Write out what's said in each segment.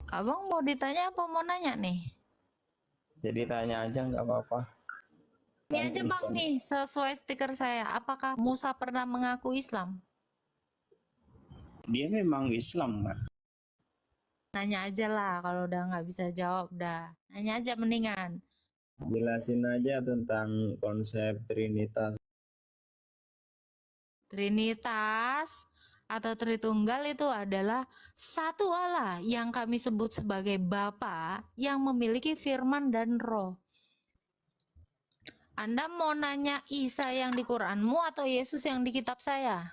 Abang mau ditanya apa mau nanya nih? Jadi tanya aja nggak apa-apa. Ini Kan aja bang Islam. nih, sesuai stiker saya. Apakah Musa pernah mengaku Islam? Dia memang Islam, Mbak. Nanya aja lah, kalau udah nggak bisa jawab, dah. Nanya aja mendingan. Jelasin aja tentang konsep Trinitas. Trinitas atau Tritunggal itu adalah satu Allah yang kami sebut sebagai Bapa yang memiliki firman dan roh. Anda mau nanya Isa yang di Quranmu atau Yesus yang di kitab saya?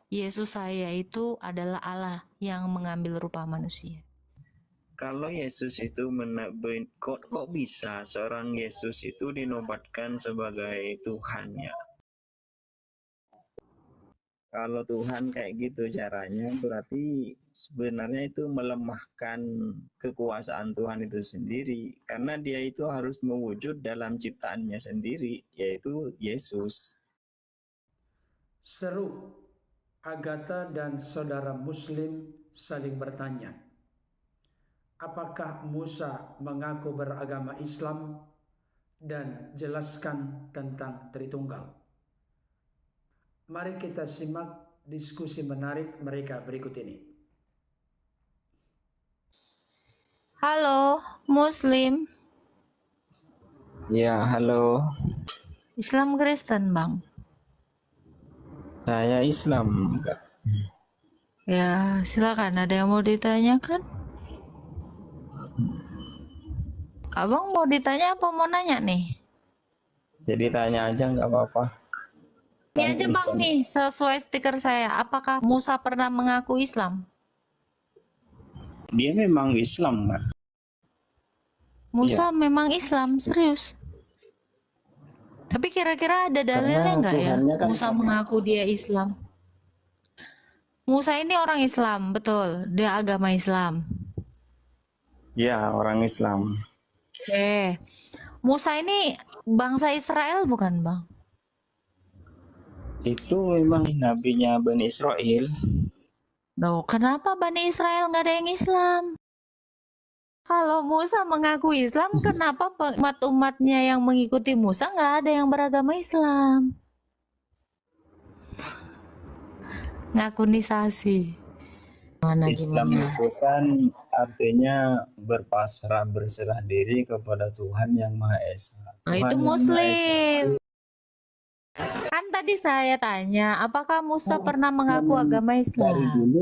Yesus saya itu adalah Allah yang mengambil rupa manusia. Kalau Yesus itu kok bisa seorang Yesus itu dinobatkan sebagai Tuhannya? Kalau Tuhan kayak gitu caranya, berarti sebenarnya itu melemahkan kekuasaan Tuhan itu sendiri. Karena dia itu harus mewujud dalam ciptaannya sendiri, yaitu Yesus. Seru, Agatha dan saudara Muslim saling bertanya, apakah Musa mengaku beragama Islam dan jelaskan tentang Tritunggal. Mari kita simak diskusi menarik mereka berikut ini. Halo, Muslim. Ya, halo. Islam Kristen, Bang. Saya Islam. Ya, silakan. Ada yang mau ditanyakan? Abang mau ditanya apa mau nanya nih? Jadi tanya aja nggak apa-apa. Ini Kan aja bang Islam. nih, sesuai stiker saya. Apakah Musa pernah mengaku Islam? Dia memang Islam, Mbak. Musa Iya. memang Islam, serius. Tapi kira-kira ada Karena dalilnya nggak ya? Tuhannya kan Musa sama. mengaku dia Islam. Musa ini orang Islam, betul. Dia agama Islam. Ya, orang Islam. Oke. Musa ini bangsa Israel bukan, Bang? Itu memang nabinya Bani Israel. Loh, kenapa Bani Israel nggak ada yang Islam? Kalau Musa mengaku Islam, kenapa umat-umatnya yang mengikuti Musa nggak ada yang beragama Islam? Ngakunisasi. Mana Islam gimana? itu kan artinya berpasrah, berserah diri kepada Tuhan yang Maha Esa. Nah, itu Tuhan yang Maha Esa Muslim. itu Kan tadi saya tanya, apakah Musa pernah mengaku memang agama dari Islam? dulu.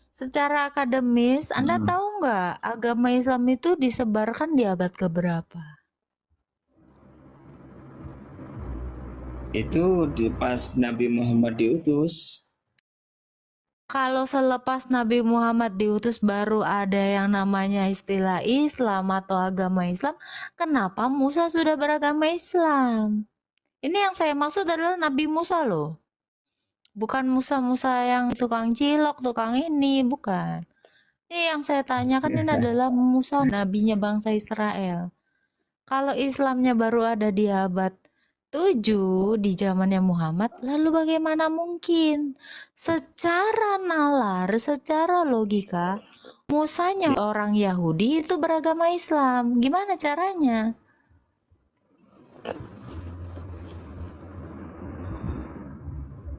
Secara akademis, Anda Hmm. tahu nggak agama Islam itu disebarkan di abad keberapa? Itu pas Nabi Muhammad diutus. Kalau selepas Nabi Muhammad diutus baru ada yang namanya istilah Islam atau agama Islam, kenapa Musa sudah beragama Islam? Ini yang saya maksud adalah Nabi Musa loh. Bukan Musa-Musa yang tukang cilok, tukang ini, bukan. Ini yang saya tanyakan ini adalah Musa, nabinya bangsa Israel. Kalau Islamnya baru ada di abad 7 di zamannya Muhammad, lalu bagaimana mungkin? Secara nalar, secara logika, Musanya orang Yahudi itu beragama Islam. Gimana caranya?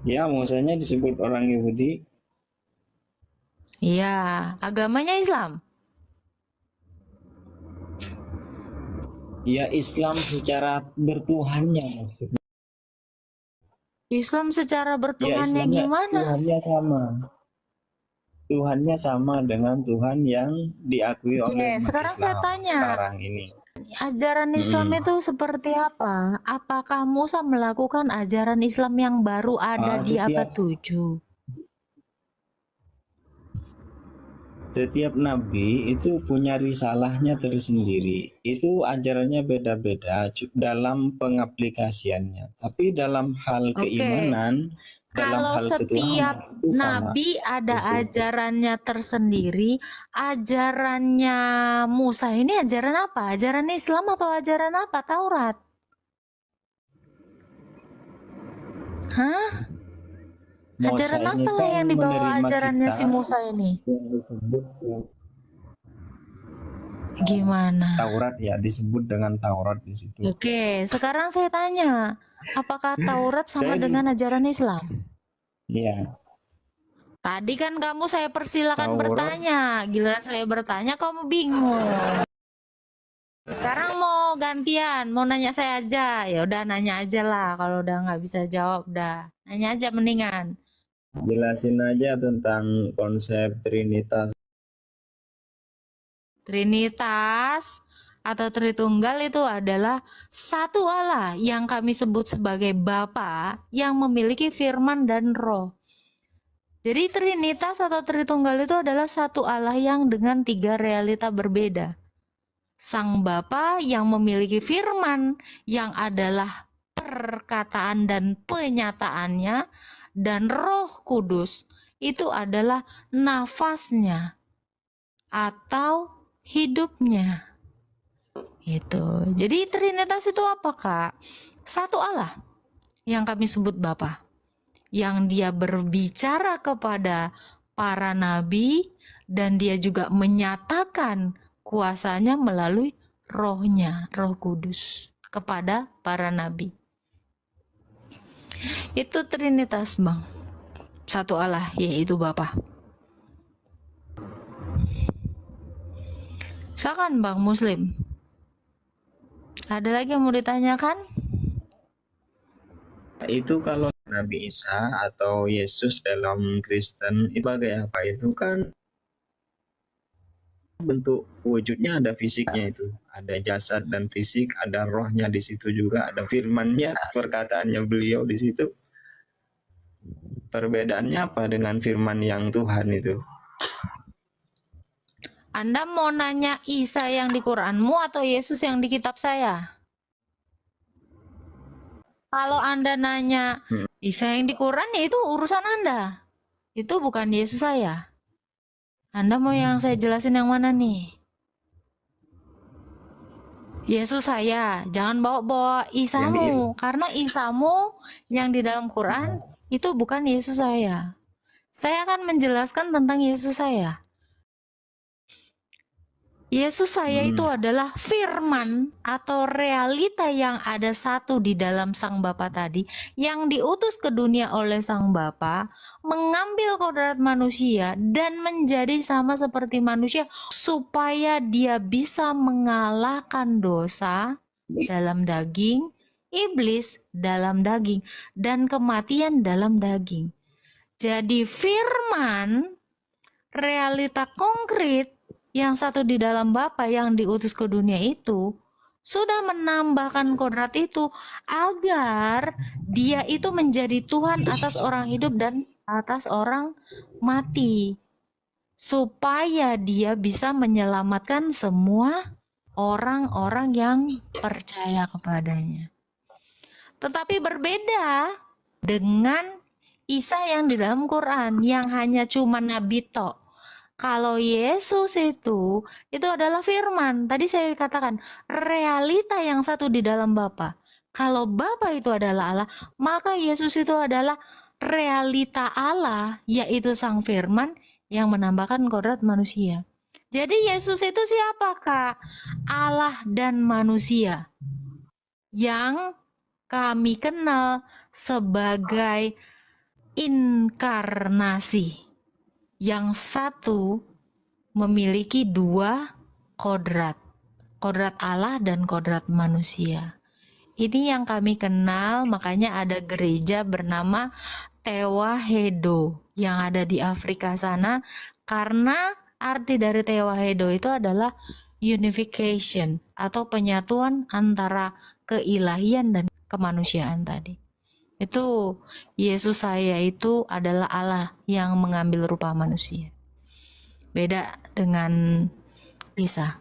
Ya, Musanya disebut orang Yahudi. Iya, agamanya Islam. Ya, Islam secara bertuhannya maksudnya. Islam secara Ya, bertuhannya Islamnya gimana? Tuhannya sama. Tuhannya sama dengan Tuhan yang diakui Oke, oleh umat sekarang saya Islam tanya, sekarang ini. ajaran Islam Mm-mm. itu seperti apa? Apakah Musa melakukan ajaran Islam yang baru ada di abad Setiap 7? setiap nabi itu punya risalahnya tersendiri. Itu ajarannya beda-beda dalam pengaplikasiannya. Tapi dalam hal Oke, keimanan, dalam kalau hal setiap ketuhanan itu sama. nabi ada Itu. ajarannya tersendiri, ajarannya Musa ini ajaran apa? Ajaran Islam atau ajaran apa? Taurat? Hah? Musa Ajaran ini apa lah kan yang dibawa menerima ajarannya kita si Musa ini? yang disebut Gimana? Taurat, ya disebut dengan Taurat di situ. Oke, sekarang saya tanya, apakah Taurat sama Saya dengan ajaran Islam? ya Tadi kan kamu saya persilakan Taurat bertanya, giliran saya bertanya kamu bingung. Sekarang mau gantian, mau nanya saya aja. Ya udah nanya aja lah, kalau udah nggak bisa jawab udah nanya aja mendingan. jelasin aja tentang konsep Trinitas. Trinitas atau Tritunggal itu adalah satu Allah yang kami sebut sebagai Bapa yang memiliki firman dan roh. Jadi Trinitas atau Tritunggal itu adalah satu Allah yang dengan tiga realita berbeda. Sang Bapa yang memiliki firman yang adalah perkataan dan penyataannya, dan Roh Kudus itu adalah nafasnya atau hidupnya. Itu. Jadi Trinitas itu apa, Kak? Satu Allah yang kami sebut Bapa, yang dia berbicara kepada para nabi dan dia juga menyatakan kuasanya melalui rohnya, Roh Kudus kepada para nabi. Itu Trinitas, Bang. Satu Allah, yaitu Bapa. Silakan Bang Muslim. Ada lagi yang mau ditanyakan? Itu kalau Nabi Isa atau Yesus dalam Kristen itu sebagai apa? Itu kan bentuk wujudnya, ada fisiknya, itu ada jasad dan fisik, ada rohnya di situ juga, ada firmannya, perkataannya beliau di situ. Perbedaannya apa dengan firman yang Tuhan itu? Anda mau nanya Isa yang di Quranmu atau Yesus yang di kitab saya? Kalau Anda nanya Isa yang di Quran, ya itu urusan Anda. Itu bukan Yesus saya. Anda mau yang saya jelasin yang mana nih? Yesus saya, jangan bawa-bawa Isamu, karena Isamu yang di dalam Quran itu bukan Yesus saya. Saya akan menjelaskan tentang Yesus saya. Yesus saya itu adalah firman atau realita yang ada satu di dalam Sang Bapa tadi, yang diutus ke dunia oleh Sang Bapa, mengambil kodrat manusia dan menjadi sama seperti manusia supaya dia bisa mengalahkan dosa dalam daging, iblis dalam daging, dan kematian dalam daging. Jadi firman, realita konkret yang satu di dalam Bapa yang diutus ke dunia itu sudah menambahkan kodrat itu agar dia itu menjadi Tuhan atas orang hidup dan atas orang mati, supaya dia bisa menyelamatkan semua orang-orang yang percaya kepadanya. Tetapi berbeda dengan Isa yang di dalam Quran yang hanya cuma nabi tok. Kalau Yesus itu adalah firman. Tadi saya katakan realita yang satu di dalam Bapa. Kalau Bapa itu adalah Allah, maka Yesus itu adalah realita Allah, yaitu Sang Firman yang menambahkan kodrat manusia. Jadi Yesus itu siapa, Kak? Allah dan manusia yang kami kenal sebagai inkarnasi. Yang satu memiliki dua kodrat, kodrat Allah dan kodrat manusia. Ini yang kami kenal, makanya ada gereja bernama Tewahedo yang ada di Afrika sana, karena arti dari Tewahedo itu adalah unification atau penyatuan antara keilahian dan kemanusiaan tadi. Itu Yesus saya itu adalah Allah yang mengambil rupa manusia. Beda dengan Isa.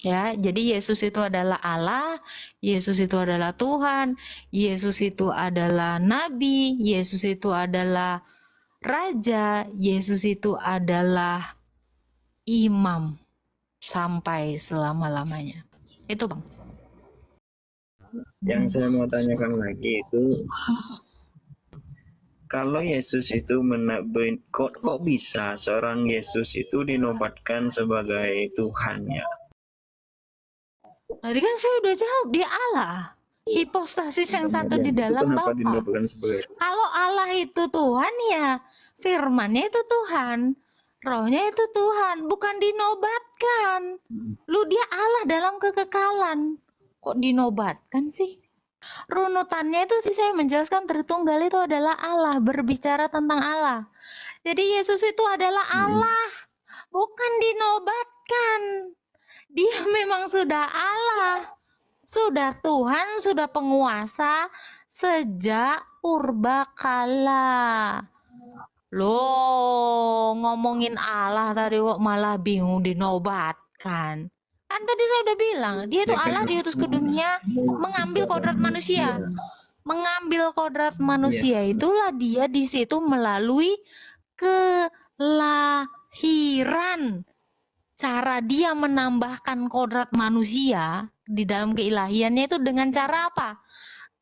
Ya, jadi Yesus itu adalah Allah, Yesus itu adalah Tuhan, Yesus itu adalah nabi, Yesus itu adalah raja, Yesus itu adalah imam sampai selama-lamanya. Itu, Bang. Yang saya mau tanyakan lagi itu, Kalau Yesus itu kok bisa seorang Yesus itu dinobatkan sebagai Tuhan ya? Tadi kan saya udah jawab, dia Allah. Hipostasis yang satu di Itu dalam kenapa Bapa. dinobatkan sebagai Kalau Allah itu Tuhan ya firmannya itu Tuhan. Rohnya itu Tuhan, bukan dinobatkan. Lu dia Allah dalam kekekalan. Kok dinobatkan sih? Runutannya itu sih saya menjelaskan Tritunggal itu adalah Allah, berbicara tentang Allah. Jadi Yesus itu adalah Allah, bukan dinobatkan. Dia memang sudah Allah, sudah Tuhan, sudah penguasa sejak purbakala. Loh, ngomongin Allah tadi kok malah bingung dinobatkan. Kan tadi saya udah bilang, dia itu Allah diutus ke dunia mengambil kodrat manusia. Mengambil kodrat manusia itulah dia di situ melalui kelahiran. Cara dia menambahkan kodrat manusia di dalam keilahiannya itu dengan cara apa?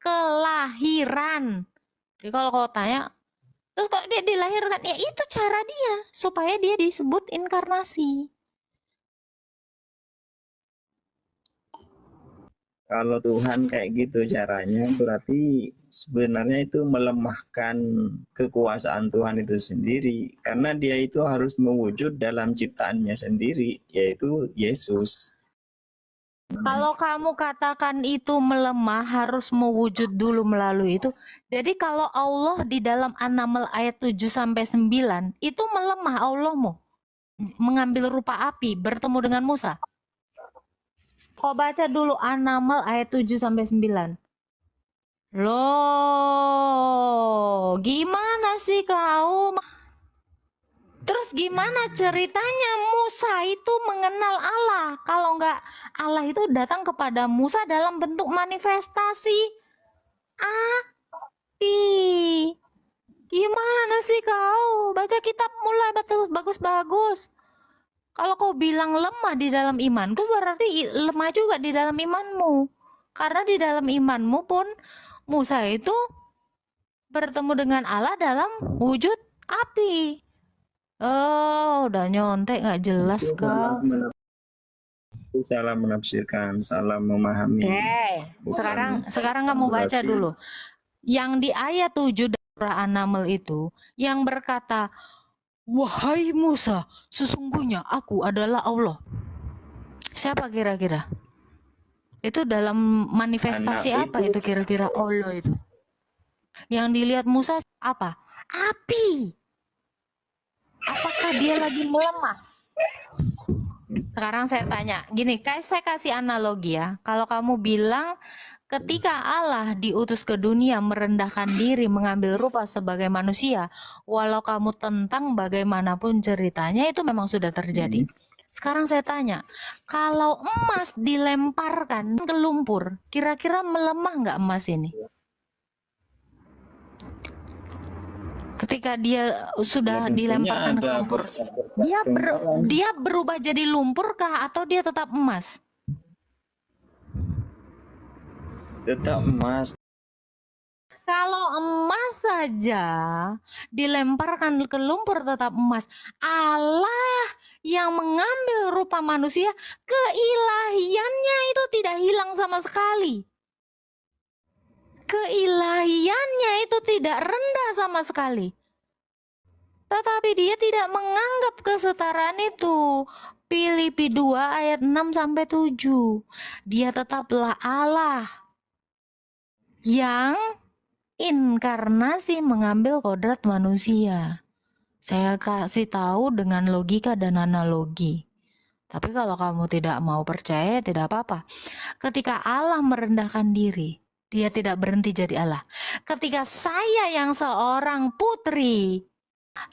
Kelahiran. Jadi kalau kau tanya, terus kok dia dilahirkan? Ya itu cara dia, supaya dia disebut inkarnasi. Kalau Tuhan kayak gitu caranya, berarti sebenarnya itu melemahkan kekuasaan Tuhan itu sendiri. Karena dia itu harus mewujud dalam ciptaannya sendiri, yaitu Yesus. Kalau kamu katakan itu melemah, harus mewujud dulu melalui itu. Jadi kalau Allah di dalam An-Naml ayat 7-9, itu melemah Allahmu. Mengambil rupa api, bertemu dengan Musa. Kau baca dulu An-Naml ayat 7-9. Loh, gimana sih kau? Terus gimana ceritanya Musa itu mengenal Allah? Kalau enggak, Allah itu datang kepada Musa dalam bentuk manifestasi api. Gimana sih kau? Baca kitab mulai betul bagus-bagus. Kalau kau bilang lemah di dalam imanku, berarti lemah juga di dalam imanmu. Karena di dalam imanmu pun Musa itu bertemu dengan Allah dalam wujud api. Oh, udah nyontek nggak jelas kau. Salah menafsirkan, salah memahami. Sekarang kamu baca dulu. Yang di ayat 7 surah An-Naml itu yang berkata, "Wahai Musa, sesungguhnya aku adalah Allah." Siapa kira-kira? Itu dalam manifestasi apa itu kira-kira Allah itu? Yang dilihat Musa apa? Api. Apakah dia lagi melemah? Sekarang saya tanya, gini, saya kasih analogi ya. Kalau kamu bilang ketika Allah diutus ke dunia merendahkan diri, mengambil rupa sebagai manusia, walau kamu tentang bagaimanapun ceritanya, itu memang sudah terjadi. Sekarang saya tanya, kalau emas dilemparkan ke lumpur, kira-kira melemah nggak emas ini? Ketika dia sudah dilemparkan ke lumpur, dia berubah jadi lumpur kah atau dia tetap emas? Tetap emas. Kalau emas saja dilemparkan ke lumpur tetap emas. Allah yang mengambil rupa manusia, keilahiannya itu tidak hilang sama sekali. Keilahiannya itu tidak rendah sama sekali. Tetapi dia tidak menganggap kesetaraan itu. Filipi 2 ayat 6-7. Dia tetaplah Allah yang inkarnasi mengambil kodrat manusia. Saya kasih tahu dengan logika dan analogi. Tapi kalau kamu tidak mau percaya, tidak apa-apa. Ketika Allah merendahkan diri, dia tidak berhenti jadi Allah. Ketika saya yang seorang putri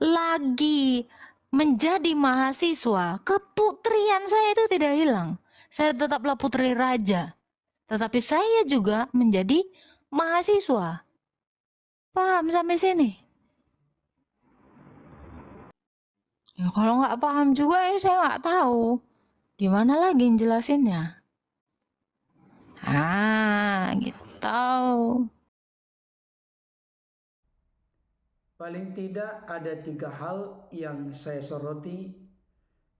lagi menjadi mahasiswa, keputrian saya itu tidak hilang. Saya tetaplah putri raja. Tetapi saya juga menjadi mahasiswa. Paham sampai sini? Ya, kalau nggak paham juga ya saya nggak tahu. Gimana lagi jelasinnya? Gitu. Paling tidak ada 3 hal yang saya soroti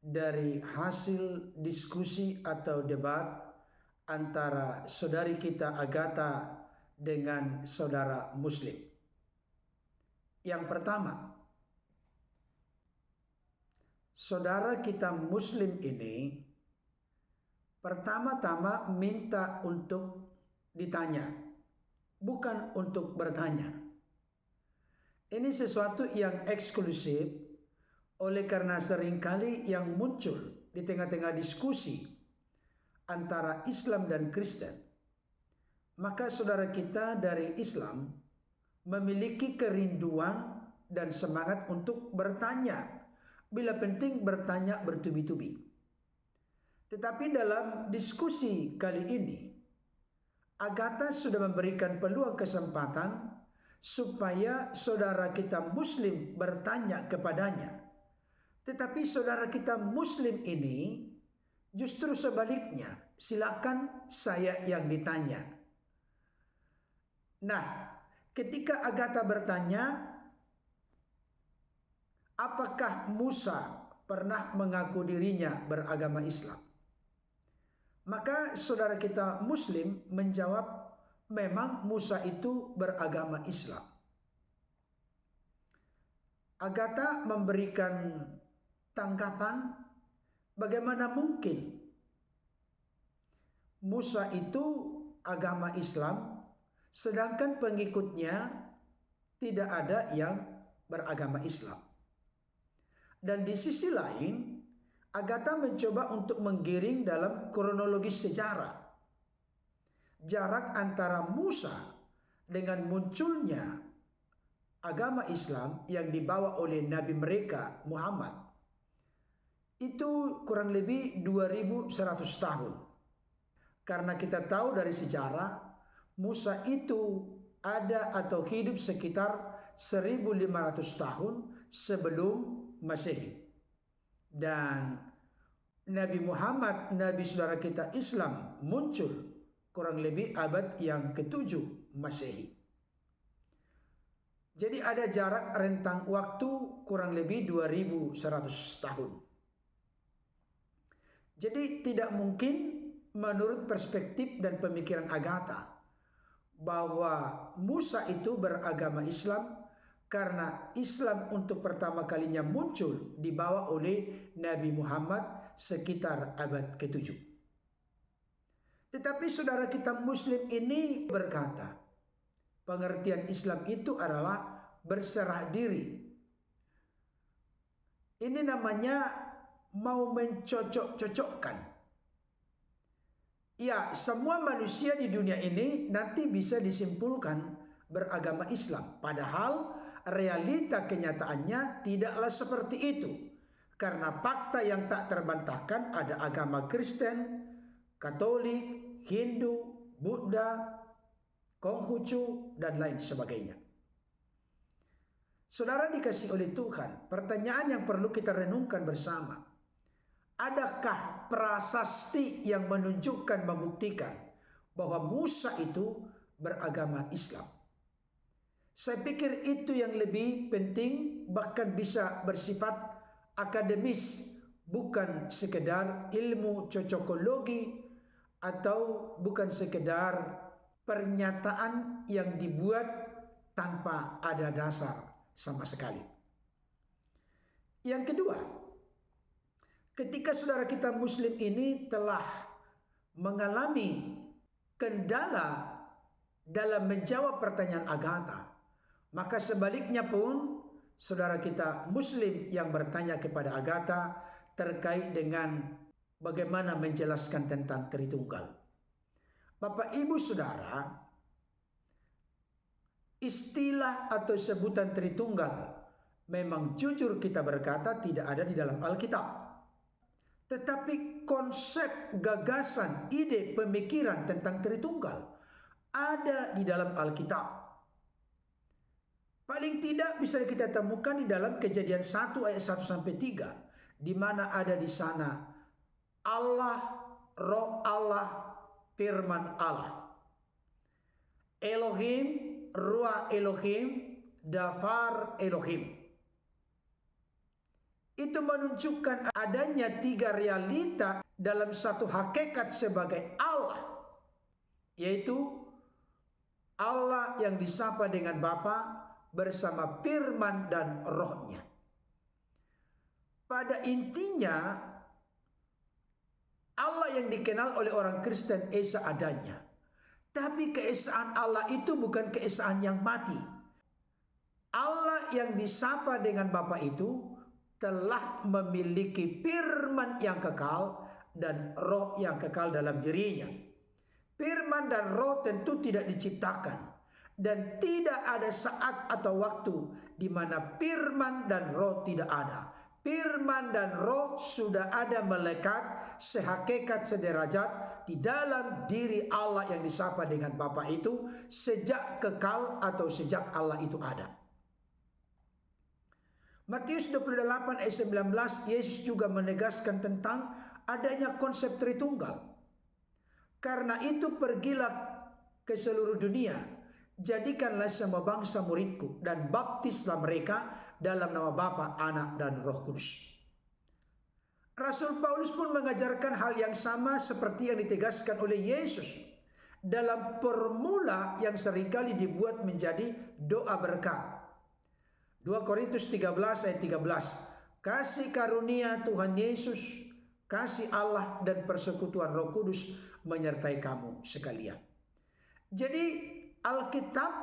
dari hasil diskusi atau debat antara saudari kita Agatha dengan saudara Muslim. Yang pertama, saudara kita Muslim ini pertama-tama minta untuk ditanya, bukan untuk bertanya. Ini sesuatu yang eksklusif, oleh karena seringkali yang muncul di tengah-tengah diskusi antara Islam dan Kristen, maka saudara kita dari Islam memiliki kerinduan dan semangat untuk bertanya, bila penting bertanya bertubi-tubi. Tetapi dalam diskusi kali ini, Agatha sudah memberikan peluang kesempatan supaya saudara kita Muslim bertanya kepadanya. Tetapi saudara kita Muslim ini justru sebaliknya, silakan saya yang ditanya. Nah, ketika Agatha bertanya, apakah Musa pernah mengaku dirinya beragama Islam? Maka saudara kita Muslim menjawab, memang Musa itu beragama Islam. Agatha memberikan tanggapan, bagaimana mungkin Musa itu agama Islam, sedangkan pengikutnya tidak ada yang beragama Islam. Dan di sisi lain, Agatha mencoba untuk menggiring dalam kronologis sejarah jarak antara Musa dengan munculnya agama Islam yang dibawa oleh Nabi mereka Muhammad itu kurang lebih 2100 tahun. Karena kita tahu dari sejarah, Musa itu ada atau hidup sekitar 1500 tahun sebelum Masehi. Dan Nabi Muhammad, Nabi saudara kita Islam, muncul kurang lebih abad yang ke-7 Masehi. Jadi ada jarak rentang waktu kurang lebih 2100 tahun. Jadi tidak mungkin menurut perspektif dan pemikiran Agatha bahwa Musa itu beragama Islam karena Islam untuk pertama kalinya muncul dibawa oleh Nabi Muhammad sekitar abad ke-7. Tetapi saudara kita Muslim ini berkata, pengertian Islam itu adalah berserah diri. Ini namanya mau mencocok-cocokkan. Ya, semua manusia di dunia ini nanti bisa disimpulkan beragama Islam. Padahal realita kenyataannya tidaklah seperti itu. Karena fakta yang tak terbantahkan ada agama Kristen, Katolik, Hindu, Buddha, Konghucu, dan lain sebagainya. Saudara dikasih oleh Tuhan, pertanyaan yang perlu kita renungkan bersama. Adakah prasasti yang menunjukkan, membuktikan bahwa Musa itu beragama Islam? Saya pikir itu yang lebih penting, bahkan bisa bersifat akademis, bukan sekedar ilmu cocokologi atau bukan sekedar pernyataan yang dibuat tanpa ada dasar sama sekali. Yang kedua, ketika saudara kita Muslim ini telah mengalami kendala dalam menjawab pertanyaan Agatha, maka sebaliknya pun saudara kita Muslim yang bertanya kepada Agatha terkait dengan bagaimana menjelaskan tentang Tritunggal. Bapak Ibu Saudara, istilah atau sebutan Tritunggal memang jujur kita berkata tidak ada di dalam Alkitab. Tetapi konsep, gagasan, ide, pemikiran tentang Tritunggal ada di dalam Alkitab. Paling tidak bisa kita temukan di dalam Kejadian 1 ayat 1 sampai 3, di mana ada di sana Allah, Roh Allah, Firman Allah. Elohim, Ruah Elohim, Dafar Elohim. Itu menunjukkan adanya 3 realita dalam satu hakikat sebagai Allah, yaitu Allah yang disapa dengan Bapa bersama firman dan rohnya. Pada intinya, Allah yang dikenal oleh orang Kristen Esa adanya. Tapi keesaan Allah itu bukan keesaan yang mati. Allah yang disapa dengan Bapa itu telah memiliki firman yang kekal dan roh yang kekal dalam dirinya. Firman dan roh tentu tidak diciptakan. Dan tidak ada saat atau waktu di mana firman dan roh tidak ada. Firman dan roh sudah ada melekat sehakikat sederajat di dalam diri Allah yang disapa dengan Bapa itu sejak kekal atau sejak Allah itu ada. Matius 28 ayat 19, Yesus juga menegaskan tentang adanya konsep Tritunggal. Karena itu pergilah ke seluruh dunia, jadikanlah semua bangsa muridku dan baptislah mereka dalam nama Bapa, Anak, dan Roh Kudus. Rasul Paulus pun mengajarkan hal yang sama seperti yang ditegaskan oleh Yesus dalam formula yang seringkali dibuat menjadi doa berkat. 2 Korintus 13 ayat 13. Kasih karunia Tuhan Yesus, kasih Allah dan persekutuan Roh Kudus menyertai kamu sekalian. Jadi Alkitab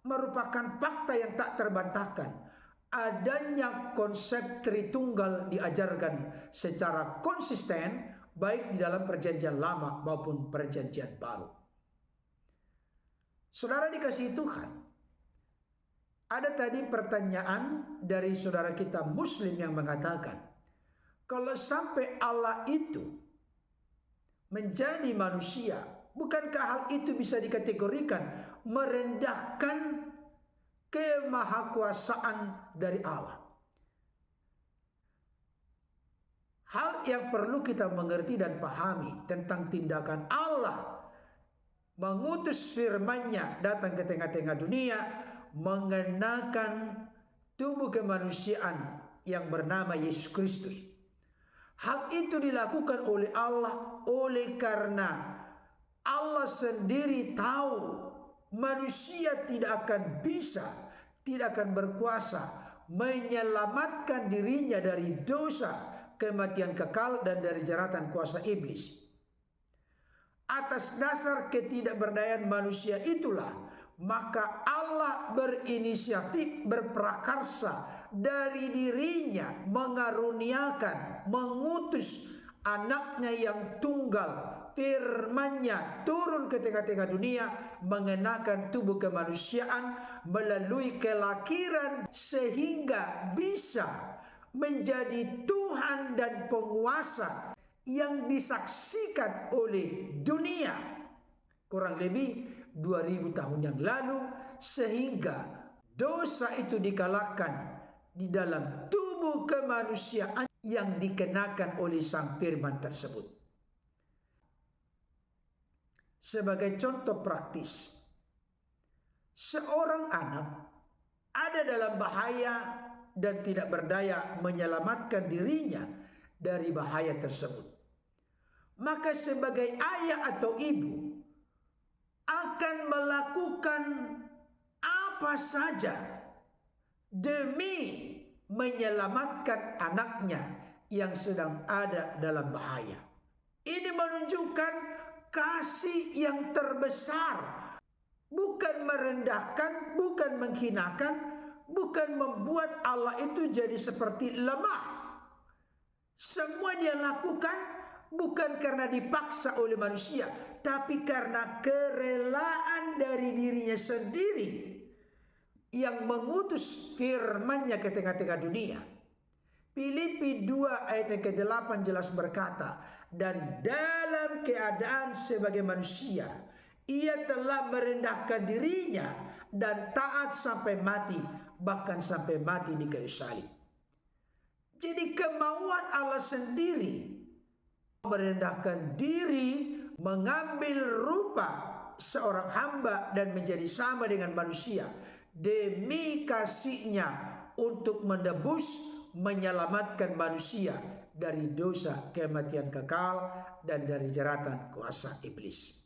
merupakan fakta yang tak terbantahkan. Adanya konsep Tritunggal diajarkan secara konsisten baik di dalam perjanjian lama maupun perjanjian baru. Saudara dikasihi Tuhan, ada tadi pertanyaan dari saudara kita Muslim yang mengatakan, kalau sampai Allah itu menjadi manusia, bukankah hal itu bisa dikategorikan merendahkan kemahakuasaan dari Allah? Hal yang perlu kita mengerti dan pahami tentang tindakan Allah mengutus firman-Nya datang ke tengah-tengah dunia, mengenakan tubuh kemanusiaan yang bernama Yesus Kristus. Hal itu dilakukan oleh Allah oleh karena Allah sendiri tahu manusia tidak akan bisa, tidak akan berkuasa menyelamatkan dirinya dari dosa, kematian kekal, dan dari jeratan kuasa iblis. Atas dasar ketidakberdayaan manusia itulah, maka Allah berinisiatif, berprakarsa dari dirinya mengaruniakan, mengutus anaknya yang tunggal, firman-Nya turun ke tengah-tengah dunia, mengenakan tubuh kemanusiaan melalui kelahiran sehingga bisa menjadi Tuhan dan penguasa yang disaksikan oleh dunia kurang lebih 2000 tahun yang lalu, sehingga dosa itu dikalahkan di dalam tubuh kemanusiaan yang dikenakan oleh sang firman tersebut. Sebagai contoh praktis, seorang anak ada dalam bahaya dan tidak berdaya menyelamatkan dirinya dari bahaya tersebut. Maka sebagai ayah atau ibu akan melakukan apa saja demi menyelamatkan anaknya yang sedang ada dalam bahaya. Ini menunjukkan kasih yang terbesar, bukan merendahkan, bukan menghinakan, bukan membuat Allah itu jadi seperti lemah. Semua dia lakukan bukan karena dipaksa oleh manusia, tapi karena kerelaan dari dirinya sendiri yang mengutus firman-Nya ke tengah-tengah dunia. Filipi 2 ayat yang ke-8 jelas berkata, dan dalam keadaan sebagai manusia, ia telah merendahkan dirinya dan taat sampai mati, bahkan sampai mati di kayu salib. Jadi kemauan Allah sendiri merendahkan diri, mengambil rupa seorang hamba dan menjadi sama dengan manusia, demi kasih-Nya untuk menebus, menyelamatkan manusia dari dosa kematian kekal dan dari jeratan kuasa iblis.